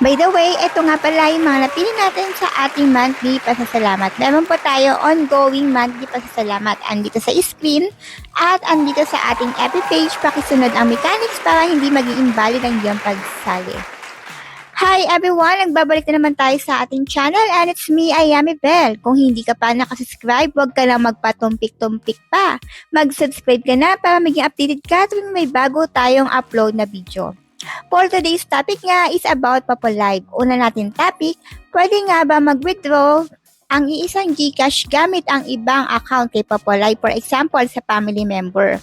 By the way, ito nga pala yung mga napili natin sa ating monthly pasasalamat. Meron po tayo ongoing monthly pasasalamat andito sa screen at andito sa ating FB page. Pakisunod ang mechanics para hindi maging invalid ang iyong pagsali. Hi everyone! Nagbabalik na naman tayo sa ating channel and it's me, Ayami Bell. Kung hindi ka pa nakasubscribe, huwag ka lang magpatumpik-tumpik pa. Mag-subscribe ka na para maging updated ka tuwing may bago tayong upload na video. For today's topic nga is about Popolive. Una natin topic, pwede nga ba mag-withdraw ang iisang GCash gamit ang ibang account kay Popolive, for example sa family member?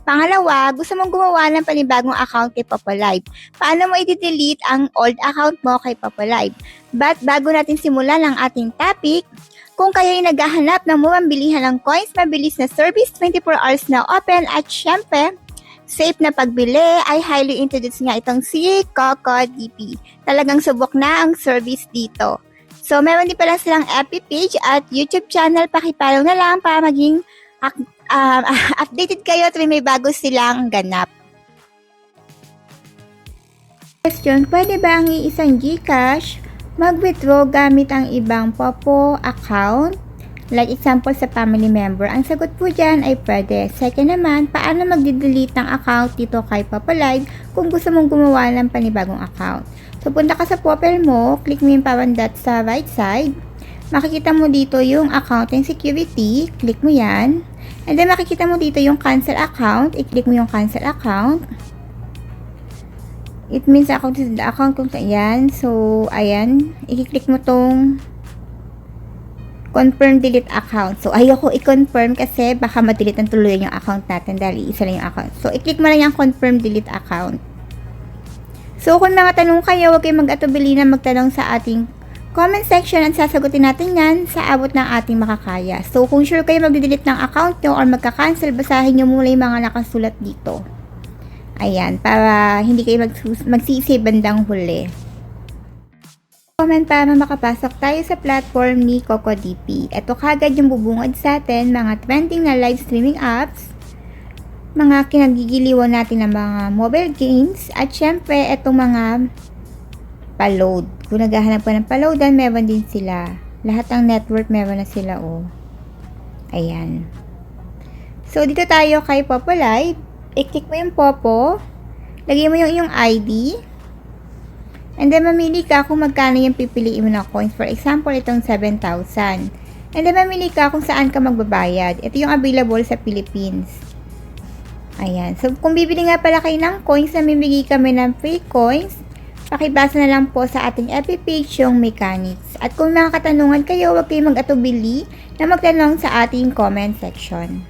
Pangalawa, gusto mong gumawa ng panibagong account kay Popolive. Paano mo i-delete ang old account mo kay Popolive? But bago natin simulan ang ating topic, kung kayo'y naghahanap ng murang bilihan ng coins, mabilis na service, 24 hours na open at syempre, safe na pagbili, I highly introduce nga itong si CocoDP. Talagang subok na ang service dito. So, meron din pala silang FB page at YouTube channel. Pakipollow na lang para maging updated kayo tuwing may bago silang ganap. Question, pwede ba ang iisang GCash mag-withdraw gamit ang ibang Popo account? Like example sa family member, ang sagot po dyan ay pwede. Second naman, paano magde-delete ng account dito kay Popolive kung gusto mong gumawa ng panibagong account? So, punta ka sa profile mo, click mo yung parang dot sa right side. Makikita mo dito yung account and security, click mo yan. And then makikita mo dito yung cancel account, i-click mo yung cancel account. It means account is the account kung yan. So, ayan, i-click mo tong confirm delete account. So, ayoko i-confirm kasi baka ma-delete ang tuluyan yung account natin dahil isa lang yung account. So, i-click mo lang yung confirm delete account. So, kung mga tanong kayo, huwag kayong mag-atubili na magtanong sa ating comment section at sasagutin natin yan sa abot ng ating makakaya. So, kung sure kayo mag-delete ng account nyo or magka-cancel, basahin nyo muna yung mga nakasulat dito. Ayan, para hindi kayo magsisi bandang huli. Comment para makapasok tayo sa platform ni CocoDP. Ito kagad yung bubungad sa atin, mga trending na live streaming apps, mga kinagigiliwan natin ng mga mobile games, at syempre, itong mga paload. Kung naghahanap ka ng paloadan, meron din sila. Lahat ng network meron na sila, oh. Ayan. So, dito tayo kay Popolive. I-click mo yung Popo. Lagay mo yung iyong ID. And then, mamili ka kung magkano yung pipiliin mo na coins. For example, itong 7,000. And then, mamili ka kung saan ka magbabayad. Ito yung available sa Philippines. Ayan. So, kung bibili nga pala kayo ng coins, namimigay kami ng free coins, pakibasa na lang po sa ating FB page yung mechanics. At kung mga katanungan kayo, huwag kayong mag-atubili na magtanong sa ating comment section.